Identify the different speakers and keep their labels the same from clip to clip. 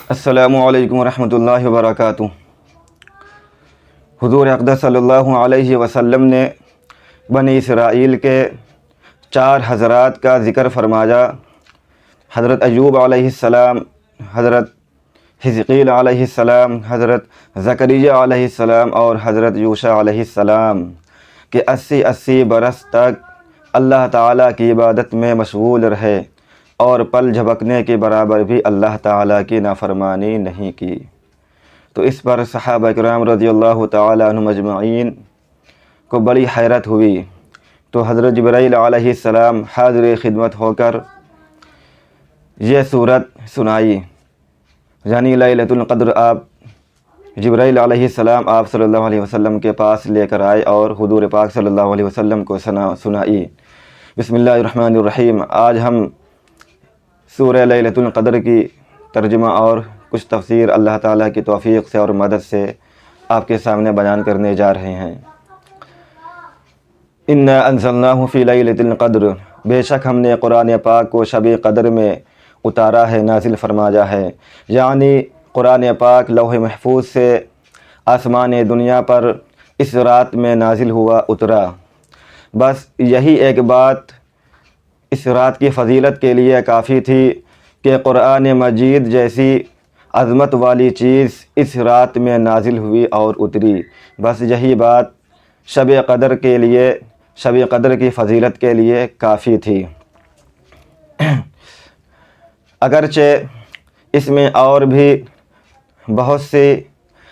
Speaker 1: السلام علیکم ورحمۃ اللہ وبرکاتہ۔ حضور اقدس صلی اللہ علیہ وسلم نے بنی اسرائیل کے 4 حضرات کا ذکر فرمایا۔ حضرت ایوب علیہ السلام، حضرت حزقیل علیہ السلام، حضرت زکریا علیہ السلام اور حضرت یوشع علیہ السلام کہ 80 برس تک اللہ تعالیٰ کی عبادت میں مشغول رہے اور پل جھپکنے کے برابر بھی اللہ تعالیٰ کی نافرمانی نہیں کی۔ تو اس پر صحابہ کرام رضی اللہ تعالیٰ عنہم اجمعین کو بڑی حیرت ہوئی۔ تو حضرت جبرائیل علیہ السلام حاضر خدمت ہو کر یہ صورت سنائی، یعنی لیلۃ القدر آپ جبرائیل علیہ السلام آپ صلی اللہ علیہ وسلم کے پاس لے کر آئے اور حضور پاک صلی اللہ علیہ وسلم کو سنائی۔ بسم اللہ الرحمن الرحیم۔ آج ہم سورہ لیلۃ القدر کی ترجمہ اور کچھ تفسیر اللہ تعالیٰ کی توفیق سے اور مدد سے آپ کے سامنے بیان کرنے جا رہے ہیں۔ انا انزلناہ فی لیلۃ القدر، بے شک ہم نے قرآن پاک کو شب قدر میں اتارا ہے، نازل فرمایا ہے، یعنی قرآن پاک لوح محفوظ سے آسمان دنیا پر اس رات میں نازل ہوا اترا۔ بس یہی ایک بات اس رات کی فضیلت کے لیے کافی تھی کہ قرآن مجید جیسی عظمت والی چیز اس رات میں نازل ہوئی اور اتری۔ بس یہی بات شب قدر کے لیے، شب قدر کی فضیلت کے لیے کافی تھی۔ اگرچہ اس میں اور بھی بہت سی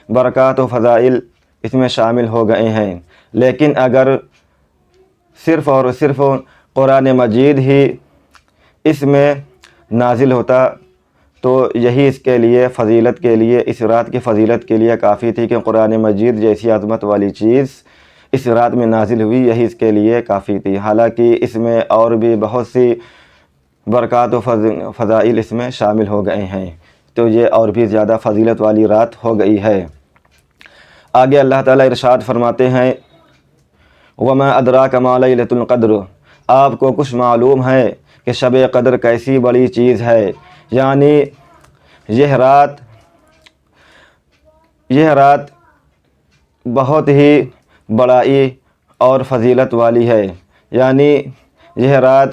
Speaker 1: برکات و فضائل اس میں شامل ہو گئے ہیں، لیکن اگر صرف اور صرف قرآن مجید ہی اس میں نازل ہوتا تو یہی اس کے لیے فضیلت کے لیے، اس رات کی فضیلت کے لیے کافی تھی کہ قرآن مجید جیسی عظمت والی چیز اس رات میں نازل ہوئی، یہی اس کے لیے کافی تھی۔ حالانکہ اس میں اور بھی بہت سی برکات و فضائل اس میں شامل ہو گئے ہیں، تو یہ اور بھی زیادہ فضیلت والی رات ہو گئی ہے۔ آگے اللہ تعالیٰ ارشاد فرماتے ہیں، وما ادراک ما لیلۃ القدر، آپ کو کچھ معلوم ہے کہ شب قدر کیسی بڑی چیز ہے، یعنی یہ رات بہت ہی بڑائی اور فضیلت والی ہے، یعنی یہ رات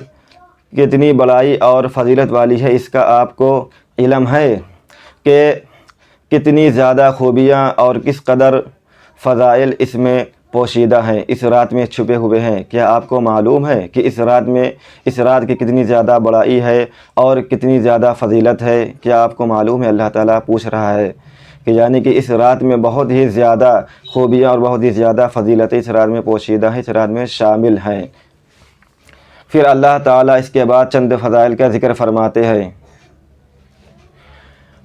Speaker 1: کتنی بڑائی اور فضیلت والی ہے اس کا آپ کو علم ہے کہ کتنی زیادہ خوبیاں اور کس قدر فضائل اس میں پوشیدہ ہیں، اس رات میں چھپے ہوئے ہیں۔ کیا آپ کو معلوم ہے کہ اس رات کی کتنی زیادہ بڑائی ہے اور کتنی زیادہ فضیلت ہے؟ کیا آپ کو معلوم ہے؟ اللہ تعالیٰ پوچھ رہا ہے کہ یعنی کہ اس رات میں بہت ہی زیادہ خوبیاں اور بہت ہی زیادہ فضیلتیں اس رات میں پوشیدہ ہیں، اس رات میں شامل ہیں۔ پھر اللہ تعالیٰ اس کے بعد چند فضائل کا ذکر فرماتے ہیں،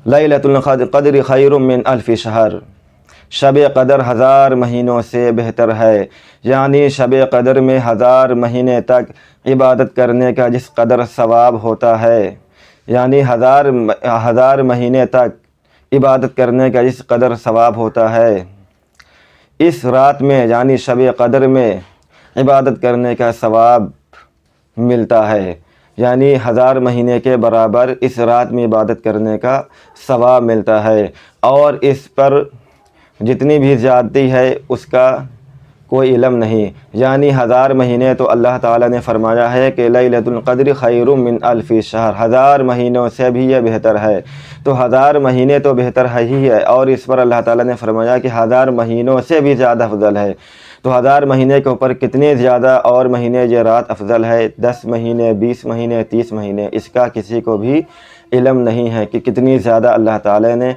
Speaker 1: لیلۃ القدر خیر من الف شہر، شب قدر 1000 مہینوں سے بہتر ہے، یعنی شب قدر میں 1000 مہینے تک عبادت کرنے کا جس قدر ثواب ہوتا ہے، یعنی ہزار مہینے تک عبادت کرنے کا جس قدر ثواب ہوتا ہے، اس رات میں یعنی شب قدر میں عبادت کرنے کا ثواب ملتا ہے، یعنی 1000 مہینے کے برابر اس رات میں عبادت کرنے کا ثواب ملتا ہے، اور اس پر جتنی بھی زیادتی ہے اس کا کوئی علم نہیں، یعنی 1000 مہینے تو اللہ تعالیٰ نے فرمایا ہے کہ لیلۃ القدر خیر من الف شہر، 1000 مہینوں سے بھی یہ بہتر ہے، تو 1000 مہینے تو بہتر ہے ہی ہے، اور اس پر اللہ تعالیٰ نے فرمایا کہ 1000 مہینوں سے بھی زیادہ افضل ہے، تو 1000 مہینے کے اوپر کتنے زیادہ اور مہینے یہ رات افضل ہے، 10 مہینے، 20 مہینے، 30 مہینے، اس کا کسی کو بھی علم نہیں ہے کہ کتنی زیادہ اللہ تعالیٰ نے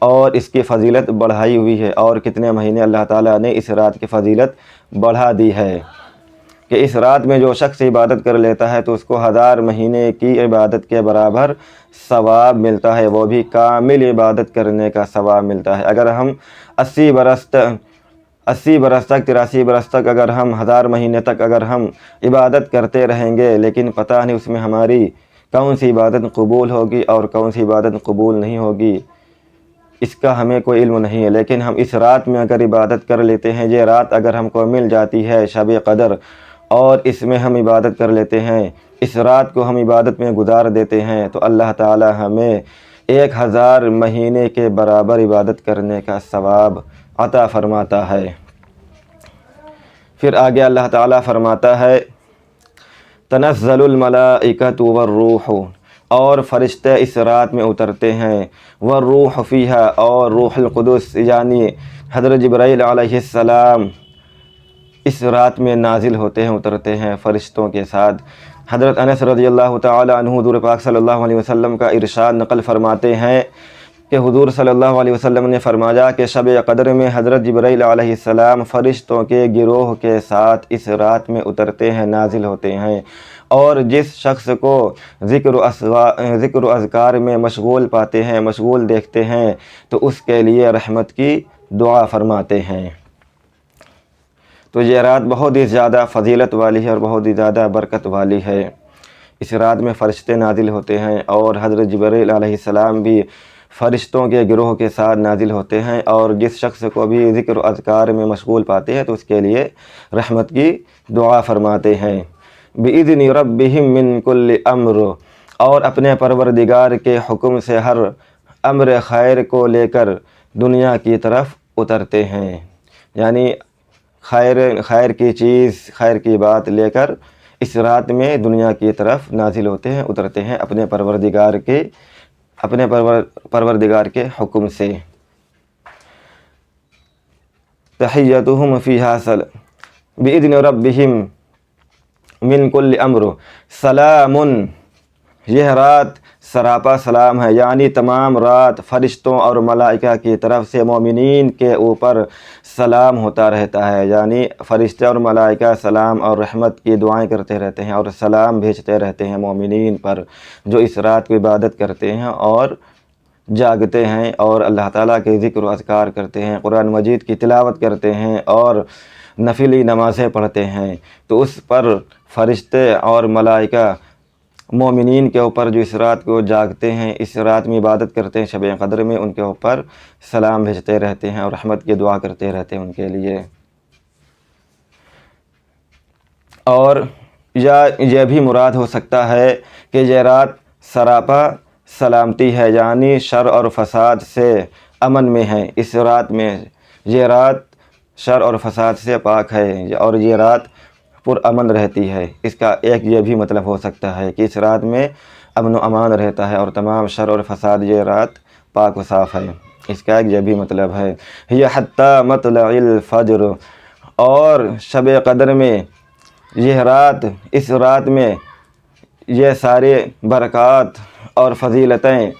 Speaker 1: اور اس کی فضیلت بڑھائی ہوئی ہے، اور کتنے مہینے اللہ تعالیٰ نے اس رات کی فضیلت بڑھا دی ہے کہ اس رات میں جو شخص عبادت کر لیتا ہے تو اس کو 1000 مہینے کی عبادت کے برابر ثواب ملتا ہے، وہ بھی کامل عبادت کرنے کا ثواب ملتا ہے۔ اگر ہم 80 برس تک 83 برس تک اگر ہم 1000 مہینے تک اگر ہم عبادت کرتے رہیں گے، لیکن پتہ نہیں اس میں ہماری کون سی عبادت قبول ہوگی اور کون سی عبادت قبول نہیں ہوگی، اس کا ہمیں کوئی علم نہیں ہے، لیکن ہم اس رات میں اگر عبادت کر لیتے ہیں، یہ رات اگر ہم کو مل جاتی ہے شب قدر، اور اس میں ہم عبادت کر لیتے ہیں، اس رات کو ہم عبادت میں گزار دیتے ہیں، تو اللہ تعالی ہمیں 1000 مہینے کے برابر عبادت کرنے کا ثواب عطا فرماتا ہے۔ پھر آگے اللہ تعالیٰ فرماتا ہے تنزل الملائکۃ والروح، اور فرشتے اس رات میں اترتے ہیں، والروح فیہا، اور روح القدس یعنی حضرت جبرائیل علیہ السلام اس رات میں نازل ہوتے ہیں، اترتے ہیں فرشتوں کے ساتھ۔ حضرت انس رضی اللہ تعالی عنہ حضور پاک صلی اللہ علیہ وسلم کا ارشاد نقل فرماتے ہیں کہ حضور صلی اللہ علیہ وسلم نے فرمایا کہ شب قدر میں حضرت جبرائیل علیہ السلام فرشتوں کے گروہ کے ساتھ اس رات میں اترتے ہیں، نازل ہوتے ہیں، اور جس شخص کو ذکر و اذکار میں مشغول پاتے ہیں، مشغول دیکھتے ہیں، تو اس کے لیے رحمت کی دعا فرماتے ہیں۔ تو یہ رات بہت ہی زیادہ فضیلت والی ہے اور بہت ہی زیادہ برکت والی ہے۔ اس رات میں فرشتے نازل ہوتے ہیں، اور حضرت جبرائیل علیہ السلام بھی فرشتوں کے گروہ کے ساتھ نازل ہوتے ہیں، اور جس شخص کو بھی ذکر و اذکار میں مشغول پاتے ہیں تو اس کے لیے رحمت کی دعا فرماتے ہیں۔ بِإِذْنِ رَبِّهِمْ مِنْ كُلِّ أَمْرٍ، اور اپنے پروردگار کے حکم سے ہر امر خیر کو لے کر دنیا کی طرف اترتے ہیں، یعنی خیر کی چیز، خیر کی بات لے کر اس رات میں دنیا کی طرف نازل ہوتے ہیں، اترتے ہیں اپنے پروردگار کے حکم سے۔ تحیتہم فیہا بِإِذْنِ رَبِّهِمْ من کل امر سلام، یہ رات سراپا سلام ہے، یعنی تمام رات فرشتوں اور ملائکہ کی طرف سے مومنین کے اوپر سلام ہوتا رہتا ہے، یعنی فرشتے اور ملائکہ سلام اور رحمت کی دعائیں کرتے رہتے ہیں اور سلام بھیجتے رہتے ہیں مومنین پر، جو اس رات کی عبادت کرتے ہیں اور جاگتے ہیں اور اللہ تعالیٰ کے ذکر و اذکار کرتے ہیں، قرآن مجید کی تلاوت کرتے ہیں اور نفلی نمازیں پڑھتے ہیں، تو اس پر فرشتے اور ملائکہ مومنین کے اوپر جو اس رات کو جاگتے ہیں، اس رات میں عبادت کرتے ہیں شب قدر میں، ان کے اوپر سلام بھیجتے رہتے ہیں اور رحمت کی دعا کرتے رہتے ہیں ان کے لیے۔ اور یہ بھی مراد ہو سکتا ہے کہ یہ رات سراپا سلامتی ہے، یعنی شر اور فساد سے امن میں ہے، اس رات میں یہ رات شر اور فساد سے پاک ہے اور یہ رات پرامن رہتی ہے۔ اس کا ایک یہ بھی مطلب ہو سکتا ہے کہ اس رات میں امن و امان رہتا ہے اور تمام شر اور فساد یہ رات پاک و صاف ہے، اس کا ایک یہ بھی مطلب ہے۔ یہ حتی مطلع الفجر، اور شب قدر میں یہ رات، اس رات میں یہ سارے برکات اور فضیلتیں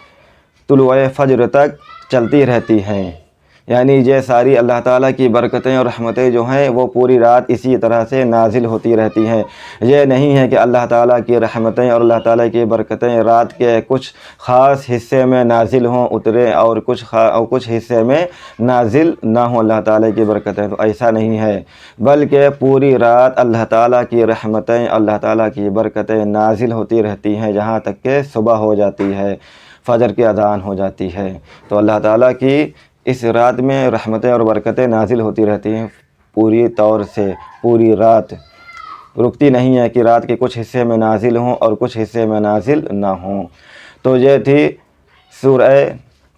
Speaker 1: طلوع فجر تک چلتی رہتی ہیں، یعنی یہ ساری اللہ تعالیٰ کی برکتیں اور رحمتیں جو ہیں وہ پوری رات اسی طرح سے نازل ہوتی رہتی ہیں۔ یہ نہیں ہے کہ اللہ تعالیٰ کی رحمتیں اور اللہ تعالیٰ کی برکتیں رات کے کچھ خاص حصے میں نازل ہوں، اترے، اور کچھ حصے میں نازل نہ ہوں اللہ تعالیٰ کی برکتیں، تو ایسا نہیں ہے، بلکہ پوری رات اللہ تعالیٰ کی رحمتیں، اللہ تعالیٰ کی برکتیں نازل ہوتی رہتی ہیں یہاں تک کہ صبح ہو جاتی ہے، فجر کی اذان ہو جاتی ہے۔ تو اللہ تعالیٰ کی اس رات میں رحمتیں اور برکتیں نازل ہوتی رہتی ہیں پوری طور سے، پوری رات رکتی نہیں ہے کہ رات کے کچھ حصے میں نازل ہوں اور کچھ حصے میں نازل نہ ہوں۔ تو یہ تھی سورہ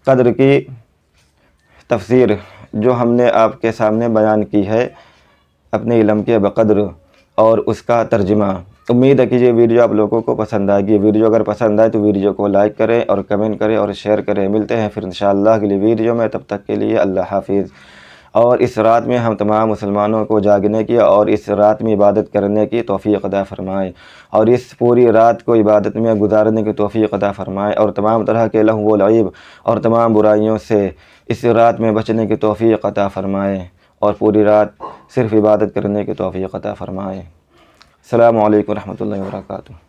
Speaker 1: قدر کی تفسیر جو ہم نے آپ کے سامنے بیان کی ہے اپنے علم کے بقدر اور اس کا ترجمہ۔ امید ہے کہ یہ ویڈیو آپ لوگوں کو پسند آئے گی۔ ویڈیو اگر پسند آئے تو ویڈیو کو لائک کریں اور کمنٹ کریں اور شیئر کریں۔ ملتے ہیں پھر انشاءاللہ اگلی ویڈیو میں، تب تک کے لیے اللہ حافظ۔ اور اس رات میں ہم تمام مسلمانوں کو جاگنے کی اور اس رات میں عبادت کرنے کی توفیق عطا فرمائے، اور اس پوری رات کو عبادت میں گزارنے کی توفیق عطا فرمائے، اور تمام طرح کے لغو و لعب اور تمام برائیوں سے اس رات میں بچنے کی توفیق عطا فرمائے، اور پوری رات صرف عبادت کرنے کی توفیق عطا فرمائے۔ السلام علیکم ورحمۃ اللہ وبرکاتہ۔